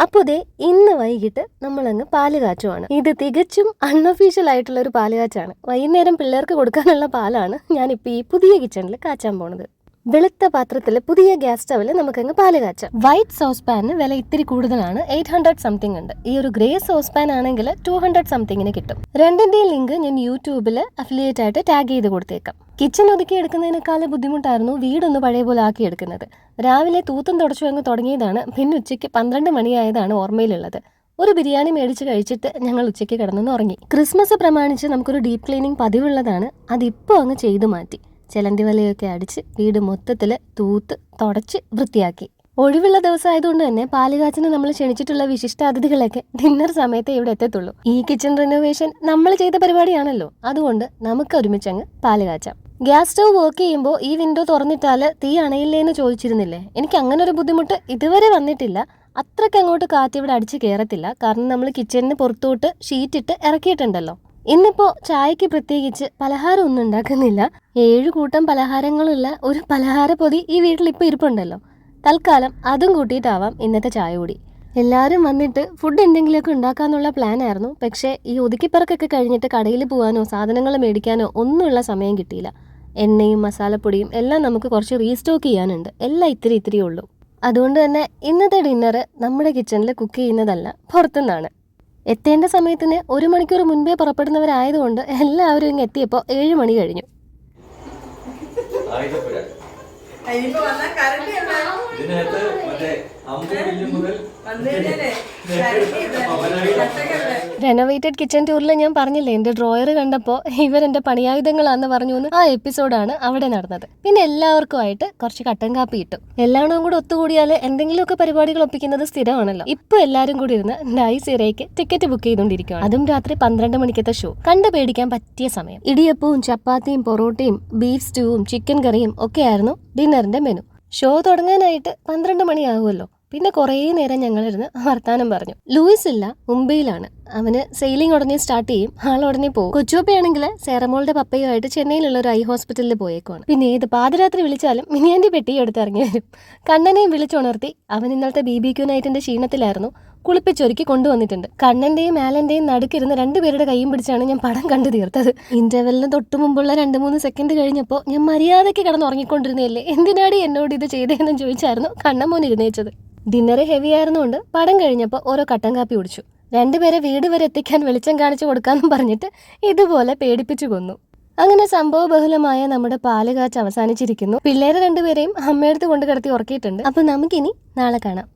അപ്പോൾ ദേ ഇന്ന് വൈകിട്ട് നമ്മളങ്ങ് പാല് കാച്ചുവാണ്. ഇത് തികച്ചും അൺഒഫീഷ്യൽ ആയിട്ടുള്ള ഒരു പാല് കാച്ചാണ്. വൈകുന്നേരം പിള്ളേർക്ക് കൊടുക്കാനുള്ള പാലാണ് ഞാനിപ്പോൾ ഈ പുതിയ കിച്ചണിൽ കാച്ചാൻ പോണത്. വെളുത്ത പാത്രത്തിൽ പുതിയ ഗ്യാസ് സ്റ്റവിൽ നമുക്കങ്ങ് പാല് കാച്ചാം. വൈറ്റ് സോസ് പാനിന് വില ഇത്തിരി കൂടുതലാണ്, 800 സംതിങ് ഉണ്ട്. ഈ ഒരു ഗ്രേ സോസ് പാൻ ആണെങ്കിൽ 200 സംതിങ്ങിന് കിട്ടും. രണ്ടിന്റെയും ലിങ്ക് ഞാൻ യൂട്യൂബിൽ അഫിലിയേറ്റ് ആയിട്ട് ടാഗ് ചെയ്ത് കൊടുത്തേക്കാം. കിച്ചൺ ഒതുക്കി എടുക്കുന്നതിനേക്കാൾ ബുദ്ധിമുട്ടായിരുന്നു വീടൊന്ന് പഴയ പോലെ ആക്കി എടുക്കുന്നത്. രാവിലെ തൂത്തും തുടച്ചു അങ്ങ് തുടങ്ങിയതാണ്, പിന്നെ ഉച്ചയ്ക്ക് 12 മണിയായതാണ് ഓർമ്മയിലുള്ളത്. ഒരു ബിരിയാണി മേടിച്ച് കഴിച്ചിട്ട് ഞങ്ങൾ ഉച്ചയ്ക്ക് കിടന്നു ഉറങ്ങി. ക്രിസ്മസ് പ്രമാണിച്ച് നമുക്കൊരു ഡീപ്പ് ക്ലീനിങ് പതിവുള്ളതാണ്. അതിപ്പോൾ അങ്ങ് ചെയ്തു മാറ്റി. ചെലന്തി വലയൊക്കെ അടിച്ച് വീട് മൊത്തത്തിൽ തൂത്ത് തുടച്ച് വൃത്തിയാക്കി. ഒഴിവുള്ള ദിവസമായതുകൊണ്ട് തന്നെ പാലുകാച്ചിന് നമ്മൾ ക്ഷണിച്ചിട്ടുള്ള വിശിഷ്ടാതിഥികളൊക്കെ ഡിന്നർ സമയത്തേ ഇവിടെ എത്തത്തുള്ളൂ. ഈ കിച്ചൺ റിനോവേഷൻ നമ്മൾ ചെയ്ത പരിപാടിയാണല്ലോ, അതുകൊണ്ട് നമുക്ക് ഒരുമിച്ചങ്ങ് പാല് കാച്ചാം. ഗ്യാസ് സ്റ്റവ് വർക്ക് ചെയ്യുമ്പോൾ ഈ വിൻഡോ തുറന്നിട്ടാൽ തീ അണയില്ലേ എന്ന് ചോദിച്ചിരുന്നില്ലേ? എനിക്ക് അങ്ങനെ ഒരു ബുദ്ധിമുട്ട് ഇതുവരെ വന്നിട്ടില്ല. അത്രയ്ക്ക് അങ്ങോട്ട് കാറ്റ് ഇവിടെ അടിച്ച് കയറത്തില്ല, കാരണം നമ്മൾ കിച്ചണിന് പുറത്തോട്ട് ഷീറ്റിട്ട് ഇറക്കിയിട്ടുണ്ടല്ലോ. ഇന്നിപ്പോൾ ചായക്ക് പ്രത്യേകിച്ച് പലഹാരം ഒന്നും ഉണ്ടാക്കുന്നില്ല. 7 കൂട്ടം പലഹാരങ്ങളുള്ള ഒരു പലഹാര പൊതി ഈ വീട്ടിലിപ്പോൾ ഇരിപ്പുണ്ടല്ലോ. തൽക്കാലം അതും കൂട്ടിയിട്ടാവാം ഇന്നത്തെ ചായ കൂടി. എല്ലാവരും വന്നിട്ട് ഫുഡ് എന്തെങ്കിലുമൊക്കെ ഉണ്ടാക്കാന്നുള്ള പ്ലാൻ ആയിരുന്നു. പക്ഷേ ഈ ഒതുക്കിപ്പറക്കൊക്കെ കഴിഞ്ഞിട്ട് കടയിൽ പോകാനോ സാധനങ്ങൾ മേടിക്കാനോ ഒന്നുമുള്ള സമയം കിട്ടിയില്ല. എണ്ണയും മസാലപ്പൊടിയും എല്ലാം നമുക്ക് കുറച്ച് റീസ്റ്റോക്ക് ചെയ്യാനുണ്ട്. എല്ലാം ഇത്തിരി ഉള്ളൂ. അതുകൊണ്ട് തന്നെ ഇന്നത്തെ ഡിന്നർ നമ്മുടെ കിച്ചണിൽ കുക്ക് ചെയ്യുന്നതല്ല, പുറത്തുനിന്നാണ്. എത്തേണ്ട സമയത്തിന് 1 മണിക്കൂർ മുൻപേ പുറപ്പെടുന്നവരായതുകൊണ്ട് എല്ലാവരും ഇങ്ങ് എത്തിയപ്പോൾ 7 മണി കഴിഞ്ഞു. റെനോവേറ്റഡ് കിച്ചൺ ടൂറിൽ ഞാൻ പറഞ്ഞില്ലേ, എൻ്റെ ഡ്രോയർ കണ്ടപ്പോൾ ഇവരെൻ്റെ പണിയായുധങ്ങളാന്ന് പറഞ്ഞു എന്ന്. ആ എപ്പിസോഡാണ് അവിടെ നടന്നത്. പിന്നെ എല്ലാവർക്കുമായിട്ട് കുറച്ച് കട്ടൻ കാപ്പി ഇട്ടു. എല്ലാവരും കൂടെ ഒത്തുകൂടിയാൽ എന്തെങ്കിലുമൊക്കെ പരിപാടികൾ ഒപ്പിക്കുന്നത് സ്ഥിരമാണല്ലോ. ഇപ്പൊ എല്ലാവരും കൂടി ഇരുന്ന് ഡൈസ് ഇറയ്ക്ക് ടിക്കറ്റ് ബുക്ക് ചെയ്തുകൊണ്ടിരിക്കുകയാണ്. അതും രാത്രി 12 മണിക്കത്തെ ഷോ. കണ്ടു പേടിക്കാൻ പറ്റിയ സമയം. ഇടിയപ്പവും ചപ്പാത്തിയും പൊറോട്ടയും ബീഫ് സ്റ്റൂവും ചിക്കൻ കറിയും ഒക്കെയായിരുന്നു ഡിന്നറിന്റെ മെനു. ഷോ തുടങ്ങാനായിട്ട് 12 മണിയാകുമല്ലോ. പിന്നെ കുറേ നേരം ഞങ്ങളിരുന്ന് വർത്താനം പറഞ്ഞു. ലൂയിസ് ഇല്ല, മുംബൈയിലാണ്. അവന് സെയിലിംഗ് ഉടനെ സ്റ്റാർട്ട് ചെയ്യും, ആൾ ഉടനെ പോകും. കൊച്ചുപ്പയാണെങ്കിൽ സേറമോളുടെ പപ്പയുമായിട്ട് ചെന്നൈയിലുള്ള ഒരു ഐ ഹോസ്പിറ്റലിൽ പോയേക്കുവാണ്. പിന്നെ ഏത് പാതിരാത്രി വിളിച്ചാലും മിനിയാൻ്റെ പെട്ടി എടുത്ത് ഇറങ്ങി വരും. കണ്ണനെയും വിളിച്ചുണർത്തി. അവൻ ഇന്നലത്തെ BBQ നൈറ്റിന്റെ ക്ഷീണത്തിലായിരുന്നു. കുളിപ്പിച്ചൊരുക്കി കൊണ്ടുവന്നിട്ടുണ്ട്. കണ്ണന്റെയും ആലന്റെയും നടുക്കിരുന്ന് 2 പേരുടെ കൈയും പിടിച്ചാണ് ഞാൻ പടം കണ്ടു തീർത്തത്. ഇന്റർവെല്ലിന് തൊട്ടു മുമ്പുള്ള 2-3 സെക്കൻഡ് കഴിഞ്ഞപ്പോൾ ഞാൻ മര്യാദയ്ക്ക് കിടന്ന് ഉറങ്ങിക്കൊണ്ടിരുന്നല്ലേ, എന്തിനാടി എന്നോട് ഇത് ചെയ്തതെന്ന് ചോദിച്ചായിരുന്നു കണ്ണമോൻ ഇരുന്നേച്ചത്. ഡിന്നർ ഹെവി ആയിരുന്നുകൊണ്ട് പടം കഴിഞ്ഞപ്പോൾ ഓരോ കട്ടൻ കാപ്പി കുടിച്ചു. 2 പേരെ വീട് വരെ എത്തിക്കാൻ വെളിച്ചം കാണിച്ചു കൊടുക്കാമെന്നും പറഞ്ഞിട്ട് ഇതുപോലെ പേടിപ്പിച്ചു കൊന്നു. അങ്ങനെ സംഭവബഹുലമായ നമ്മുടെ പാല് കാച്ച് അവസാനിച്ചിരിക്കുന്നു. പിള്ളേരെ 2 പേരെയും അമ്മയടുത്ത് കൊണ്ട് കിടത്തി ഉറക്കിയിട്ടുണ്ട്. അപ്പോൾ നമുക്കിനി നാളെ കാണാം.